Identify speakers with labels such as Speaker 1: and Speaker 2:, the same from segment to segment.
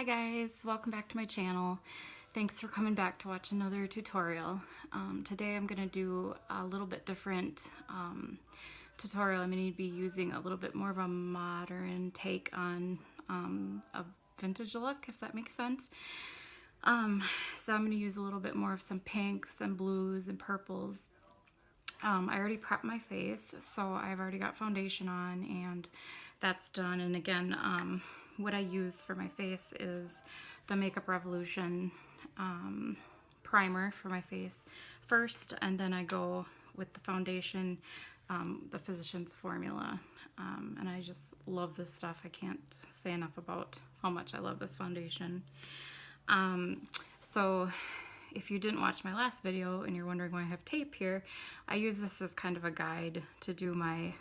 Speaker 1: Hi guys, welcome back to my channel. Thanks for coming back to watch another tutorial. Today I'm going to do a little bit different tutorial. I'm going to be using a little bit more of a modern take on a vintage look, if that makes sense. So I'm going to use a little bit more of some pinks and blues and purples. I already prepped my face, so I've already got foundation on and that's done. And again, what I use for my face is the Makeup Revolution primer for my face first, and then I go with the foundation, the Physicians Formula. And I just love this stuff. I can't say enough about how much I love this foundation. So if you didn't watch my last video and you're wondering why I have tape here, I use this as kind of a guide to do my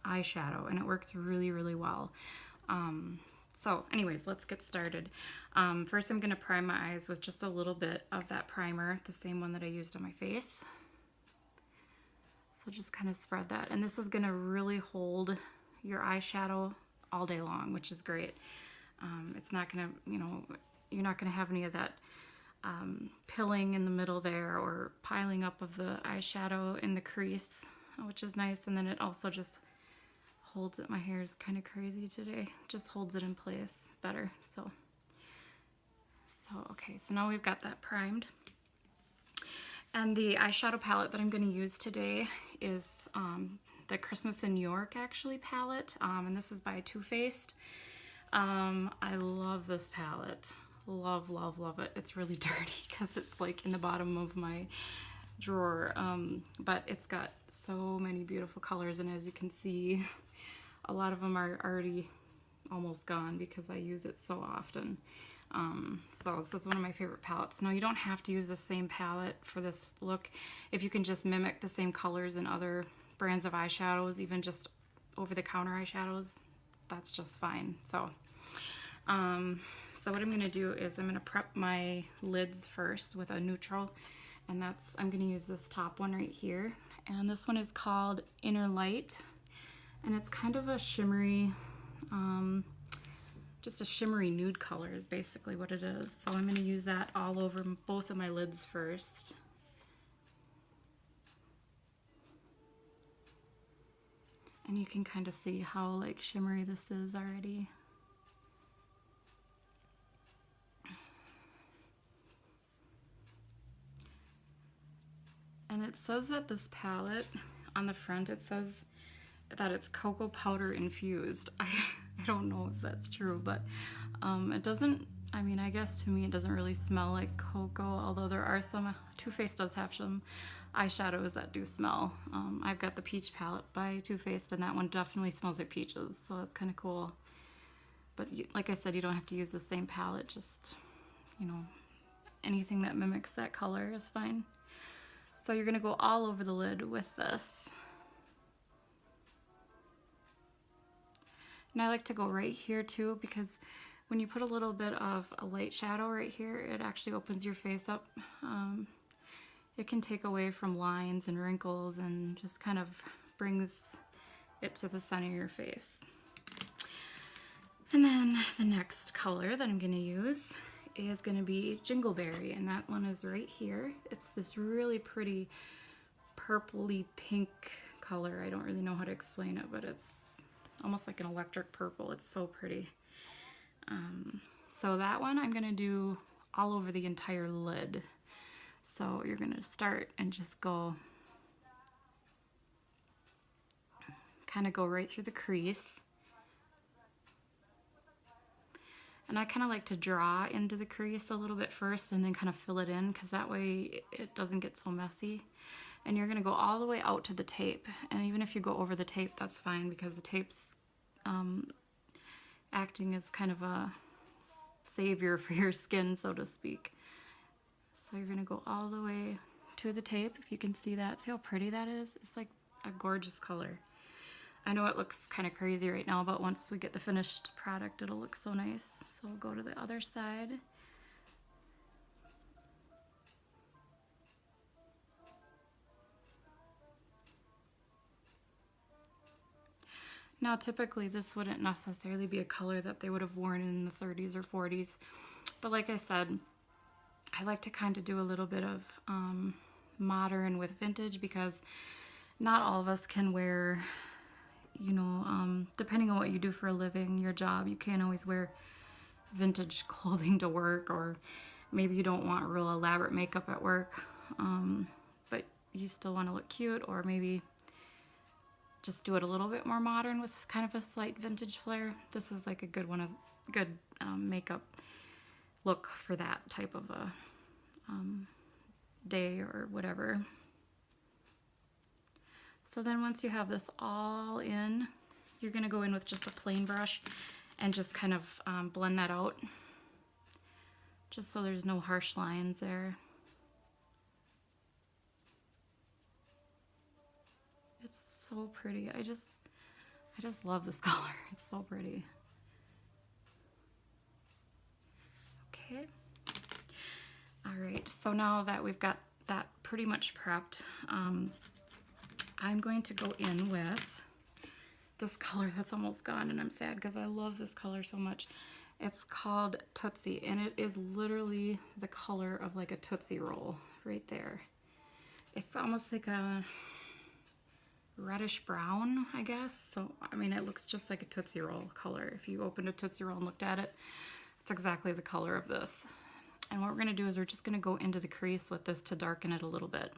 Speaker 1: eyeshadow, and it works really, really well. So anyways, let's get started. First I'm going to prime my eyes with just a little bit of that primer, the same one that I used on my face. So just kind of spread that. And this is going to really hold your eyeshadow all day long, which is great. It's not going to, you're not going to have any of that pilling in the middle there or piling up of the eyeshadow in the crease, which is nice. And then it also just holds it. My hair is kind of crazy today. Just holds it in place better. So okay, so now we've got that primed. And the eyeshadow palette that I'm going to use today is the Christmas in New York actually palette. And this is by Too Faced. I love this palette. Love, love, love it. It's really dirty because it's like in the bottom of my drawer. But it's got so many beautiful colors, and as you can see, a lot of them are already almost gone because I use it so often. So this is one of my favorite palettes. Now, you don't have to use the same palette for this look. If you can just mimic the same colors in other brands of eyeshadows, even just over-the-counter eyeshadows, that's just fine. So what I'm going to do is I'm going to prep my lids first with a neutral, and I'm going to use this top one right here. And this one is called Inner Light, and it's kind of a shimmery, just a shimmery nude color is basically what it is. So I'm going to use that all over both of my lids first. And you can kind of see how like shimmery this is already. And it says that this palette, on the front, it says that it's cocoa powder infused. I don't know if that's true, but it doesn't, I mean, I guess to me it doesn't really smell like cocoa, although there are some, Too Faced does have some eyeshadows that do smell. I've got the Peach palette by Too Faced, and that one definitely smells like peaches, so that's kind of cool. But like I said, you don't have to use the same palette, just, anything that mimics that color is fine. So you're gonna go all over the lid with this. And I like to go right here too, because when you put a little bit of a light shadow right here, it actually opens your face up. It can take away from lines and wrinkles and just kind of brings it to the center of your face. And then the next color that I'm gonna use is gonna be Jingleberry, and that one is right here. It's this really pretty purpley pink color. I don't really know how to explain it, but it's almost like an electric purple. It's so pretty. So that one I'm gonna do all over the entire lid. So you're gonna start and just go, kind of go right through the crease. And I kind of like to draw into the crease a little bit first and then kind of fill it in, because that way it doesn't get so messy. And you're going to go all the way out to the tape. And even if you go over the tape, that's fine, because the tape's acting as kind of a savior for your skin, so to speak. So you're going to go all the way to the tape. If you can see that, see how pretty that is? It's like a gorgeous color. I know it looks kind of crazy right now, but once we get the finished product, it'll look so nice. So we'll go to the other side. Now typically this wouldn't necessarily be a color that they would have worn in the 30s or 40s, but like I said, I like to kind of do a little bit of modern with vintage, because not all of us can wear, you know, depending on what you do for a living, your job, you can't always wear vintage clothing to work, or maybe you don't want real elaborate makeup at work, but you still want to look cute, or maybe just do it a little bit more modern with kind of a slight vintage flair. This is like a good one, a good makeup look for that type of a day or whatever. So then once you have this all in, you're going to go in with just a plain brush and just kind of blend that out, just so there's no harsh lines there. It's so pretty. I just love this color. It's so pretty. Okay. All right, so now that we've got that pretty much prepped, I'm going to go in with this color that's almost gone, and I'm sad because I love this color so much. It's called Tootsie, and it is literally the color of like a Tootsie Roll right there. It's almost like a reddish brown, I guess. So, I mean, it looks just like a Tootsie Roll color. If you opened a Tootsie Roll and looked at it, it's exactly the color of this. And what we're going to do is we're just going to go into the crease with this to darken it a little bit.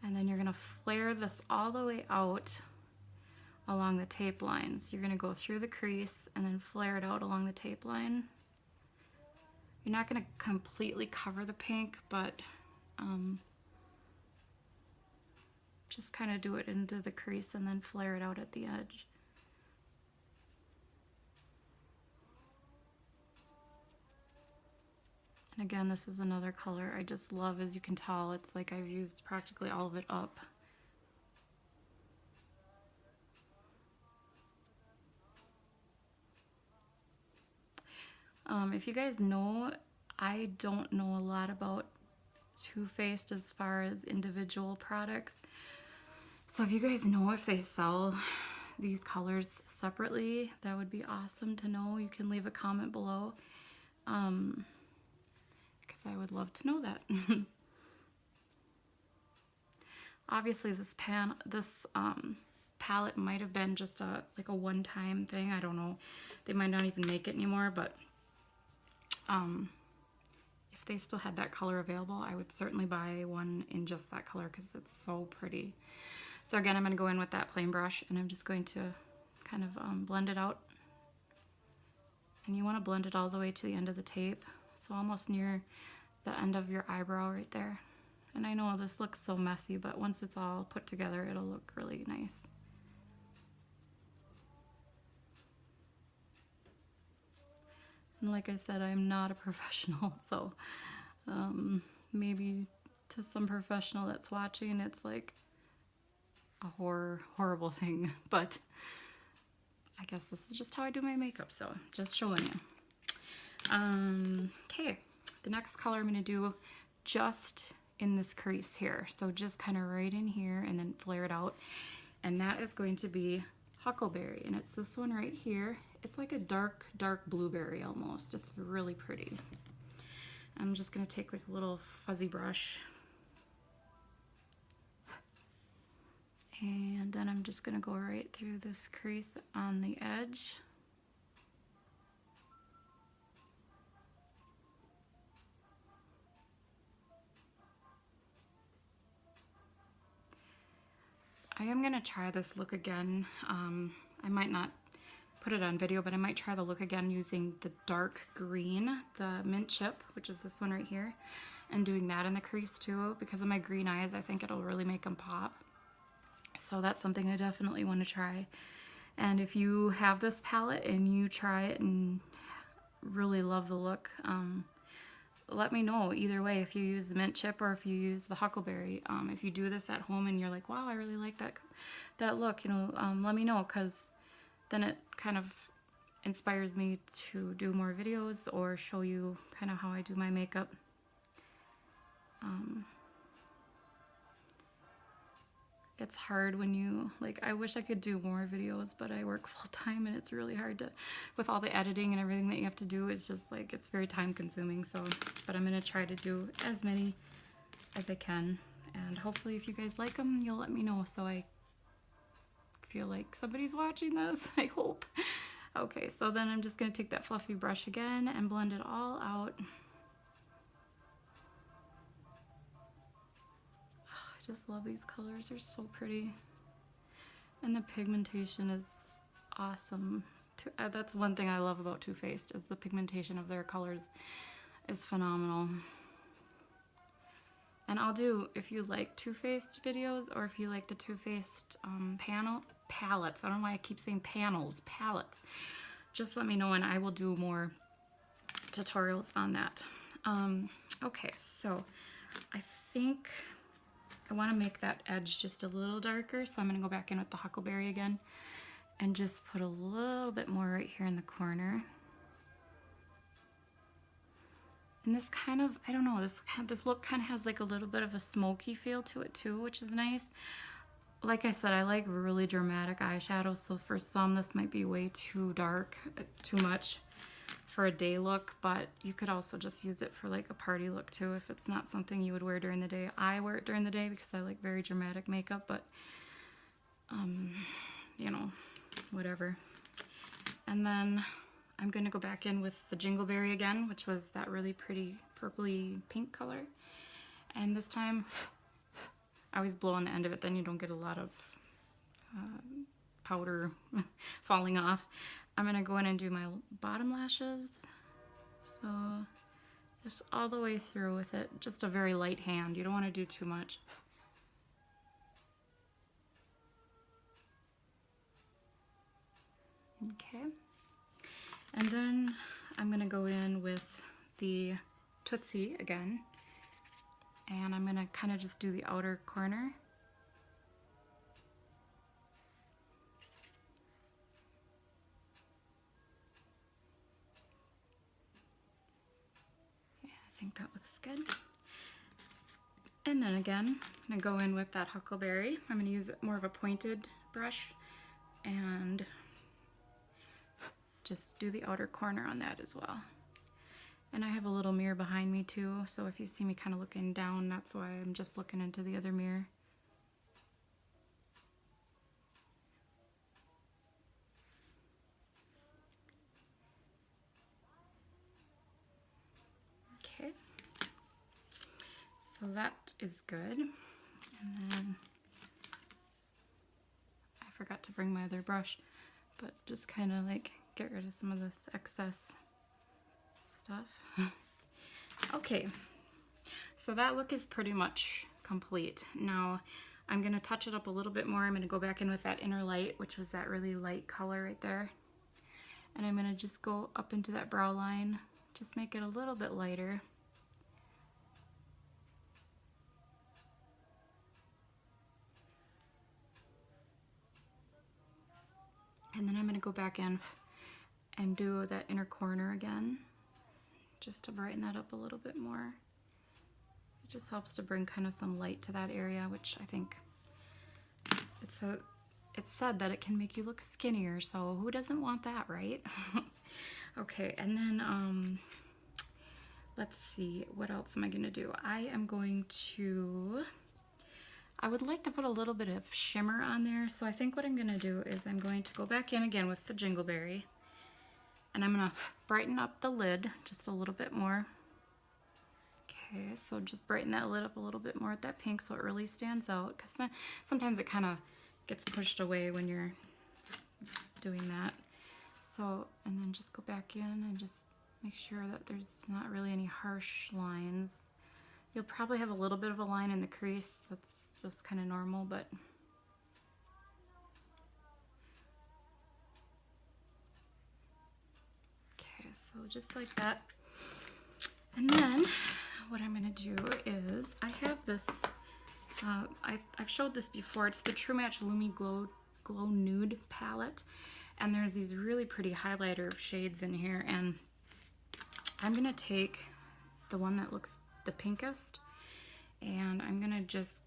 Speaker 1: And then you're going to flare this all the way out along the tape lines. You're going to go through the crease and then flare it out along the tape line. You're not going to completely cover the pink, but just kind of do it into the crease and then flare it out at the edge. And again, this is another color I just love. As you can tell, it's like I've used practically all of it up. If you guys know, I don't know a lot about Too Faced as far as individual products. So if you guys know if they sell these colors separately, that would be awesome to know. You can leave a comment below. Because I would love to know that. Obviously this palette might have been just like a one-time thing. I don't know. They might not even make it anymore, but if they still had that color available, I would certainly buy one in just that color because it's so pretty. So again, I'm going to go in with that plain brush and I'm just going to kind of blend it out. And you want to blend it all the way to the end of the tape, so almost near the end of your eyebrow right there. And I know this looks so messy, but once it's all put together, it'll look really nice. And like I said, I'm not a professional, so maybe to some professional that's watching, it's like a horrible thing, but I guess this is just how I do my makeup, so just showing you. Okay, the next color I'm going to do just in this crease here, so just kind of right in here and then flare it out, and that is going to be Huckleberry, and it's this one right here. It's like a dark blueberry almost. It's really pretty. I'm just going to take like a little fuzzy brush, and then I'm just going to go right through this crease on the edge. I am going to try this look again. I might not put it on video, but I might try the look again using the dark green, the Mint Chip, which is this one right here, and doing that in the crease too. Because of my green eyes, I think it'll really make them pop. So that's something I definitely want to try. And if you have this palette and you try it and really love the look, let me know either way, if you use the Mint Chip or if you use the Huckleberry. If you do this at home and you're like, wow, I really like that look, you know, let me know, because then it kind of inspires me to do more videos or show you kind of how I do my makeup. it's hard when you, like, I wish I could do more videos, but I work full time and it's really hard to, with all the editing and everything that you have to do, it's just like, it's very time consuming. So, but I'm gonna try to do as many as I can. And hopefully if you guys like them, you'll let me know so I feel like somebody's watching this, I hope. Okay, so then I'm just gonna take that fluffy brush again and blend it all out. I just love these colors, they're so pretty. And the pigmentation is awesome. That's one thing I love about Too Faced, is the pigmentation of their colors is phenomenal. And I'll do, if you like Too Faced videos, or if you like the Too Faced palettes, I don't know why I keep saying panels, palettes, just let me know and I will do more tutorials on that. Okay, so I think I want to make that edge just a little darker, so I'm going to go back in with the Huckleberry again and just put a little bit more right here in the corner. And this kind of, I don't know, this look kind of has like a little bit of a smoky feel to it too, which is nice. Like I said, I like really dramatic eyeshadows, so for some this might be way too dark, too much for a day look, but you could also just use it for like a party look too if it's not something you would wear during the day. I wear it during the day because I like very dramatic makeup, but you know, whatever. And then I'm gonna go back in with the Jingleberry again, which was that really pretty purpley pink color. And this time, I always blow on the end of it, then you don't get a lot of powder falling off. I'm gonna go in and do my bottom lashes. So just all the way through with it, just a very light hand. You don't wanna do too much. Okay. And then I'm gonna go in with the Tootsie again, and I'm gonna kind of just do the outer corner. Yeah, I think that looks good. And then again, I'm gonna go in with that Huckleberry. I'm gonna use more of a pointed brush and just do the outer corner on that as well. And I have a little mirror behind me too, so if you see me kind of looking down, that's why I'm just looking into the other mirror. Okay, so that is good. And then I forgot to bring my other brush, but just kind of like get rid of some of this excess stuff. Okay, so that look is pretty much complete. Now I'm gonna touch it up a little bit more. I'm gonna go back in with that inner light, which was that really light color right there. And I'm gonna just go up into that brow line, just make it a little bit lighter. And then I'm gonna go back in and do that inner corner again, just to brighten that up a little bit more. It just helps to bring kind of some light to that area, which I think it's said that it can make you look skinnier, so who doesn't want that, right? Okay, and then let's see, what else am I gonna do? I would like to put a little bit of shimmer on there, so I think what I'm gonna do is I'm going to go back in again with the Jingleberry, and I'm gonna brighten up the lid just a little bit more. Okay, so just brighten that lid up a little bit more with that pink so it really stands out, because sometimes it kind of gets pushed away when you're doing that. So, and then just go back in and just make sure that there's not really any harsh lines. You'll probably have a little bit of a line in the crease, that's just kind of normal, but okay, so just like that. And then what I'm gonna do is, I have this, I've showed this before, it's the True Match Lumi Glow Nude palette, and there's these really pretty highlighter shades in here, and I'm gonna take the one that looks the pinkest, and I'm gonna just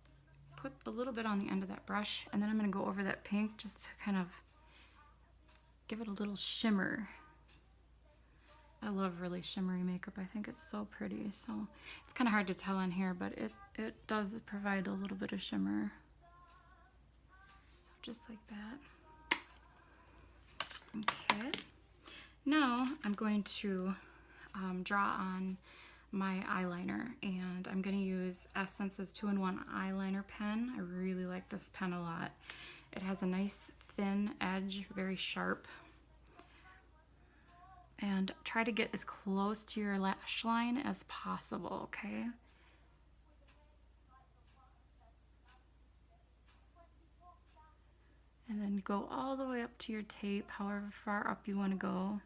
Speaker 1: put a little bit on the end of that brush, and then I'm going to go over that pink just to kind of give it a little shimmer. I love really shimmery makeup. I think it's so pretty. So it's kind of hard to tell on here, but it does provide a little bit of shimmer. So just like that. Okay. Now I'm going to draw on my eyeliner, and I'm going to use Essence's 2-in-1 eyeliner pen. I really like this pen a lot. It has a nice thin edge, very sharp. And try to get as close to your lash line as possible, okay? And then go all the way up to your tape, however far up you want to go.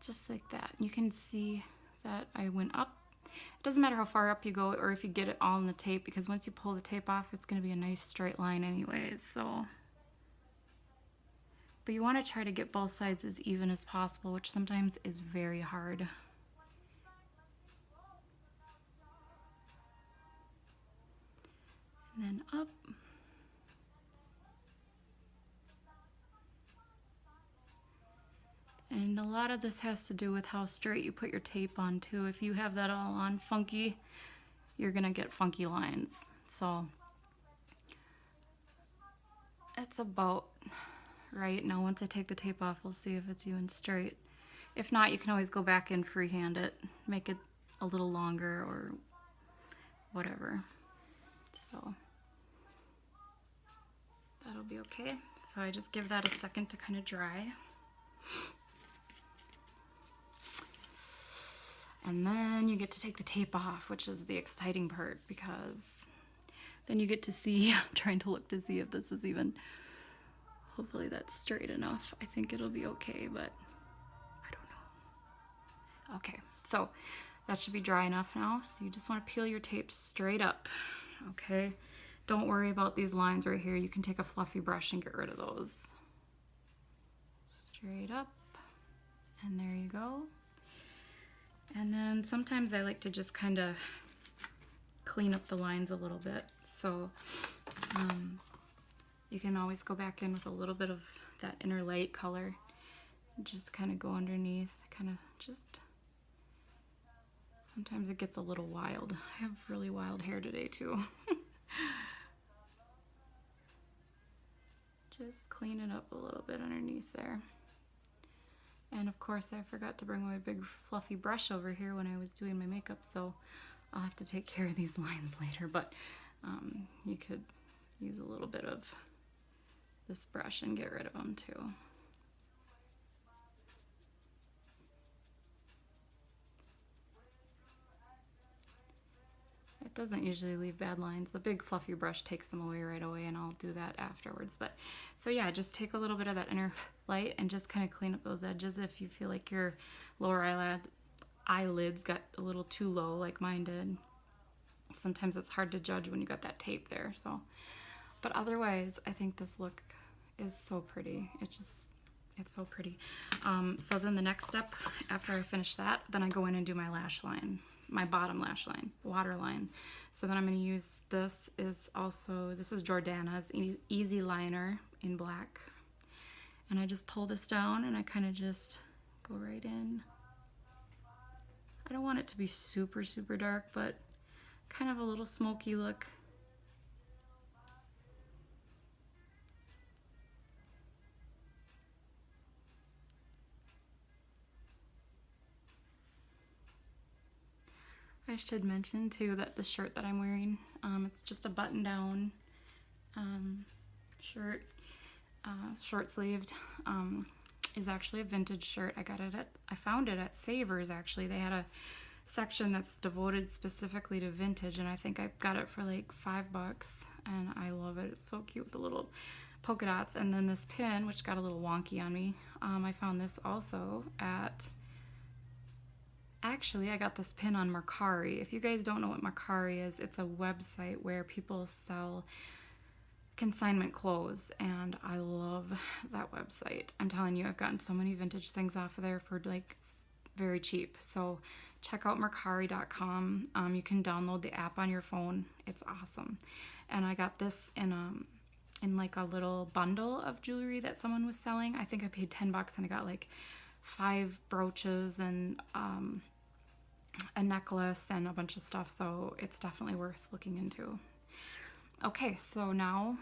Speaker 1: Just like that. You can see that I went up. It doesn't matter how far up you go or if you get it all in the tape, because once you pull the tape off, it's going to be a nice straight line anyways. So, but you want to try to get both sides as even as possible, which sometimes is very hard. And then up. And a lot of this has to do with how straight you put your tape on too. If you have that all on funky, you're gonna get funky lines. So it's about right. Now once I take the tape off, we'll see if it's even straight. If not, you can always go back and freehand it, make it a little longer or whatever. So that'll be okay. So I just give that a second to kind of dry. And then you get to take the tape off, which is the exciting part, because then you get to see, I'm trying to look to see if this is even, hopefully that's straight enough. I think it'll be okay, but I don't know. Okay, so that should be dry enough now. So you just want to peel your tape straight up, okay? Don't worry about these lines right here. You can take a fluffy brush and get rid of those. Straight up, and there you go. And then sometimes I like to just kind of clean up the lines a little bit. So you can always go back in with a little bit of that inner light color. Just kind of go underneath, kind of just, sometimes it gets a little wild. I have really wild hair today too. Just clean it up a little bit underneath there. And of course I forgot to bring my big fluffy brush over here when I was doing my makeup, so I'll have to take care of these lines later, but you could use a little bit of this brush and get rid of them too. It doesn't usually leave bad lines. The big fluffy brush takes them away right away, and I'll do that afterwards. But so yeah, just take a little bit of that inner light and just kind of clean up those edges if you feel like your lower eyelids got a little too low like mine did. Sometimes it's hard to judge when you got that tape there. So, but otherwise, I think this look is so pretty. It's so pretty. So then the next step after I finish that, then I go in and do my lash line. My bottom lash line, waterline. So then I'm going to use this is Jordana's Easy Liner in black. And I just pull this down and I kind of just go right in. I don't want it to be super, super dark, but kind of a little smoky look. I should mention too that the shirt that I'm wearing, it's just a button-down shirt, short-sleeved. Is actually a vintage shirt. I found it at Savers actually. They had a section that's devoted specifically to vintage, and I think I got it for like $5, and I love it. It's so cute with the little polka dots. And then this pin, which got a little wonky on me, I found this also at. Actually, I got this pin on Mercari. If you guys don't know what Mercari is, it's a website where people sell Consignment Clothes, and I love that website. I'm telling you, I've gotten so many vintage things off of there for like very cheap. So check out Mercari.com. You can download the app on your phone. It's awesome. And I got this in like a little bundle of jewelry that someone was selling. I think I paid $10 and I got like 5 brooches and a necklace and a bunch of stuff. So it's definitely worth looking into. Okay, so now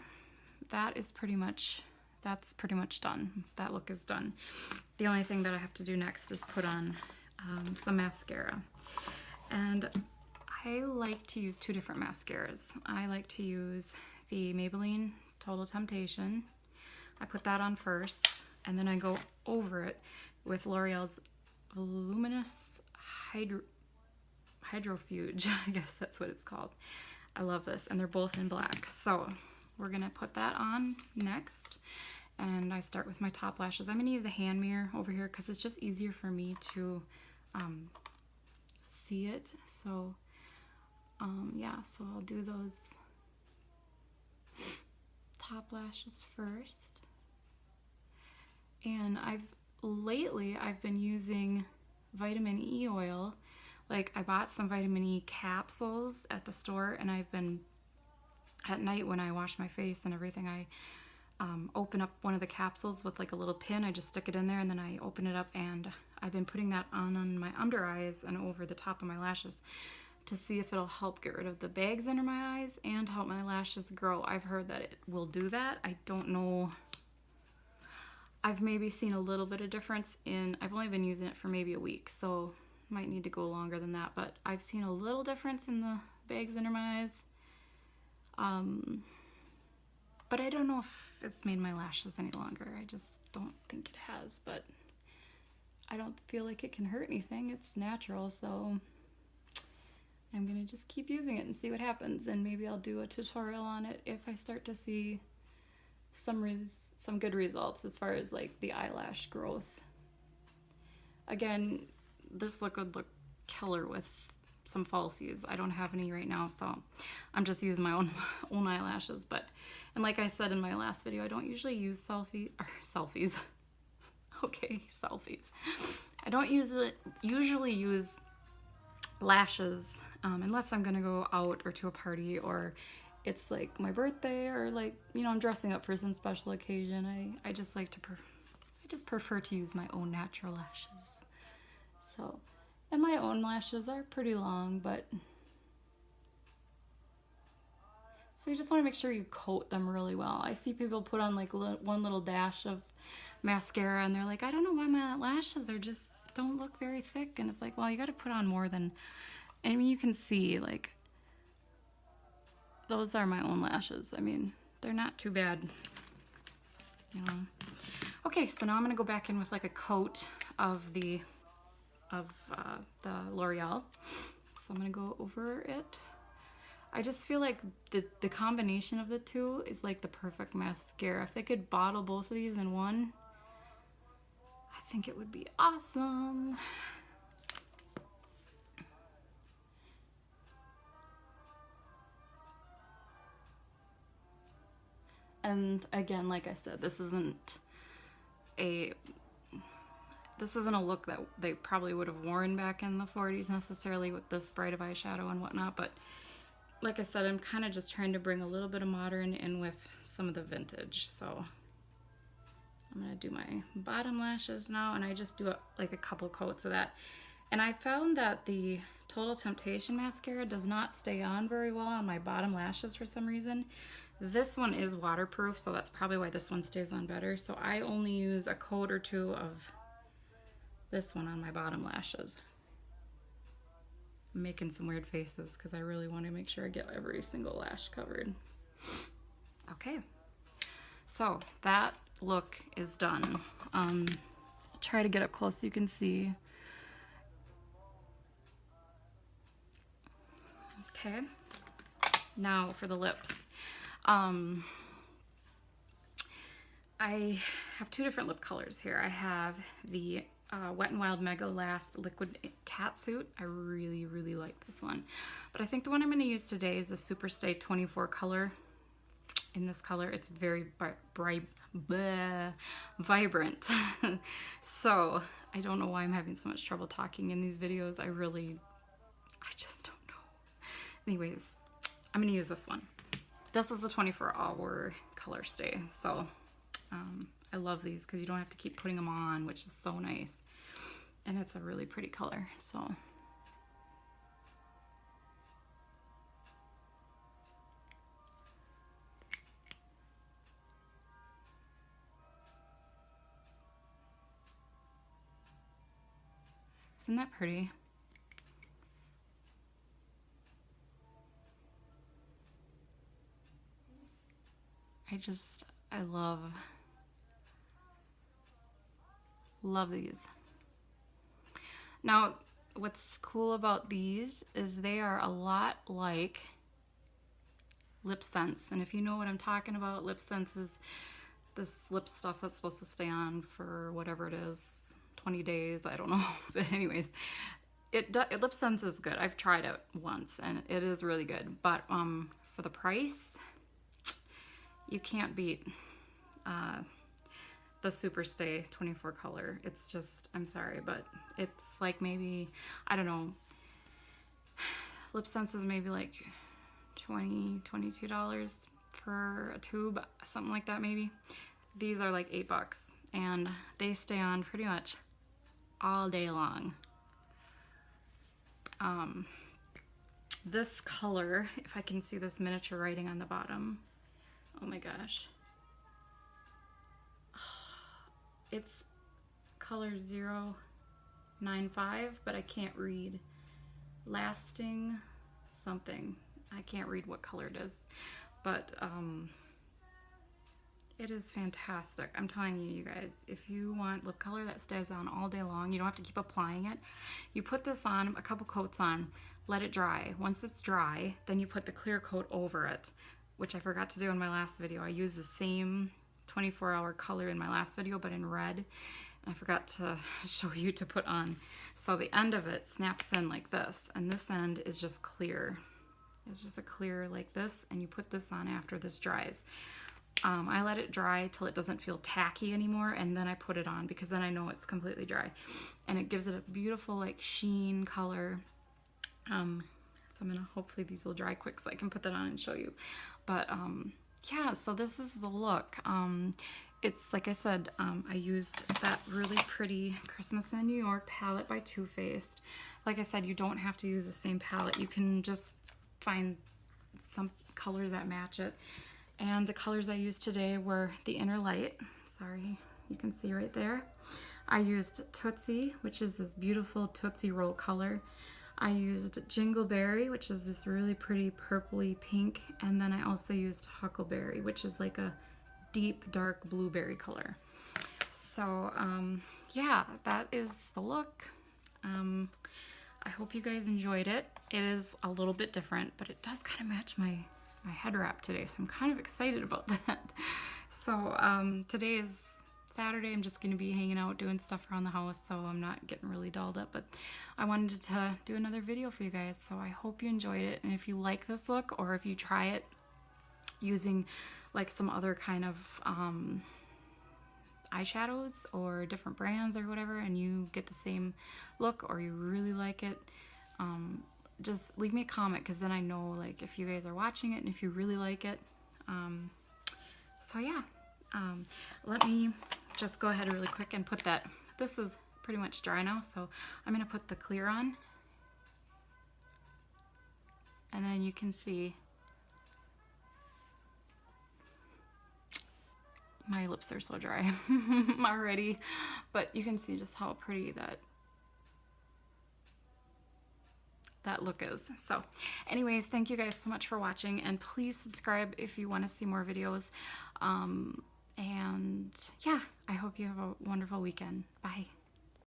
Speaker 1: that's pretty much done. That look is done. The only thing that I have to do next is put on some mascara. And I like to use 2 different mascaras. I like to use the Maybelline Total Temptation. I put that on first, and then I go over it with L'Oreal's Voluminous Hydrofuge. I guess that's what it's called. I love this, and they're both in black. So we're gonna put that on next, and I start with my top lashes. I'm gonna use a hand mirror over here because it's just easier for me to see it. So yeah, so I'll do those top lashes first. And lately I've been using vitamin E oil. Like, I bought some vitamin E capsules at the store, and I've been, at night when I wash my face and everything, I open up one of the capsules with like a little pin. I just stick it in there, and then I open it up, and I've been putting that on my under eyes and over the top of my lashes to see if it'll help get rid of the bags under my eyes and help my lashes grow. I've heard that it will do that. I don't know. I've maybe seen a little bit of difference I've only been using it for maybe a week, so might need to go longer than that, but I've seen a little difference in the bags under my eyes. But I don't know if it's made my lashes any longer. I just don't think it has, but I don't feel like it can hurt anything. It's natural, so I'm gonna just keep using it and see what happens, and maybe I'll do a tutorial on it if I start to see some good results as far as like the eyelash growth. Again, this look would look killer with some falsies. I don't have any right now, so I'm just using my own eyelashes. And like I said in my last video, I don't usually use selfies. Okay, selfies. I don't usually use lashes unless I'm gonna go out or to a party, or it's like my birthday, or like, you know, I'm dressing up for some special occasion. I just like to I just prefer to use my own natural lashes. So, and my own lashes are pretty long, but so you just want to make sure you coat them really well. I see people put on like one little dash of mascara, and they're like, I don't know why my lashes don't look very thick. And it's like, well, you got to put on more than, I mean, you can see like those are my own lashes. I mean, they're not too bad, you know. Okay, so now I'm gonna go back in with like a coat of the L'Oreal. So I'm gonna go over it. I just feel like the combination of the two is like the perfect mascara. If they could bottle both of these in one, I think it would be awesome. And again, like I said, this isn't a look that they probably would have worn back in the 40s necessarily, with this bright of eyeshadow and whatnot, but like I said, I'm kind of just trying to bring a little bit of modern in with some of the vintage. So I'm gonna do my bottom lashes now, and I just do like a couple coats of that. And I found that the Total Temptation mascara does not stay on very well on my bottom lashes for some reason. This one is waterproof, so that's probably why this one stays on better. So I only use a coat or two of this one on my bottom lashes. I'm making some weird faces because I really want to make sure I get every single lash covered. Okay, so that look is done. I'll try to get up close so you can see. Okay, now for the lips. I have 2 different lip colors here. I have the Wet n Wild Mega Last Liquid Catsuit. I really, really like this one. But I think the one I'm going to use today is the Superstay 24 color. in this color. It's very bright, vibrant. So I don't know why I'm having so much trouble talking in these videos. I just don't know. Anyways, I'm gonna use this one. This is a 24-hour color stay. So I love these because you don't have to keep putting them on, which is so nice. And it's a really pretty color, so. Isn't that pretty? I love these. Now, what's cool about these is they are a lot like Lip Sense. And if you know what I'm talking about, Lip Sense is this lip stuff that's supposed to stay on for whatever it is, 20 days, I don't know. But anyways, Lip Sense is good. I've tried it once and it is really good. But for the price, you can't beat the Super Stay 24 color. It's just, I'm sorry, but it's like maybe, I don't know, Lip Sense is maybe like $20, $22 for a tube, something like that maybe. These are like $8 and they stay on pretty much all day long. This color, if I can see this miniature writing on the bottom, oh my gosh. It's color 095, but I can't read. Lasting something. I can't read what color it is, but it is fantastic. I'm telling you, you guys, if you want lip color that stays on all day long, you don't have to keep applying it. You put this on, a couple coats on, let it dry. Once it's dry, then you put the clear coat over it, which I forgot to do in my last video. I used the same 24-hour color in my last video, but in red. And I forgot to show you to put on. So the end of it snaps in like this, and this end is just clear. It's just a clear like this, and you put this on after this dries. I let it dry till it doesn't feel tacky anymore, and then I put it on because then I know it's completely dry. And it gives it a beautiful like sheen color. So I'm gonna, hopefully these will dry quick so I can put that on and show you. But yeah, so this is the look. It's like I said, I used that really pretty Christmas in New York palette by Too Faced. Like I said, you don't have to use the same palette. You can just find some colors that match it. And the colors I used today were the Inner Light. Sorry, you can see right there. I used Tootsie, which is this beautiful Tootsie Roll color. I used Jingleberry, which is this really pretty purpley pink. And then I also used Huckleberry, which is like a deep dark blueberry color. So yeah, that is the look. I hope you guys enjoyed it. It is a little bit different, but it does kind of match my head wrap today, so I'm kind of excited about that. So today is Saturday. I'm just going to be hanging out doing stuff around the house, so I'm not getting really dolled up, but I wanted to do another video for you guys, so I hope you enjoyed it. And if you like this look, or if you try it using like some other kind of eyeshadows or different brands or whatever, and you get the same look, or you really like it, just leave me a comment, because then I know like if you guys are watching it and if you really like it. So yeah, let me just go ahead really quick and put that. This is pretty much dry now, so I'm gonna put the clear on, and then you can see my lips are so dry already, but you can see just how pretty that look is. So anyways, thank you guys so much for watching, and please subscribe if you want to see more videos. And yeah, I hope you have a wonderful weekend. Bye.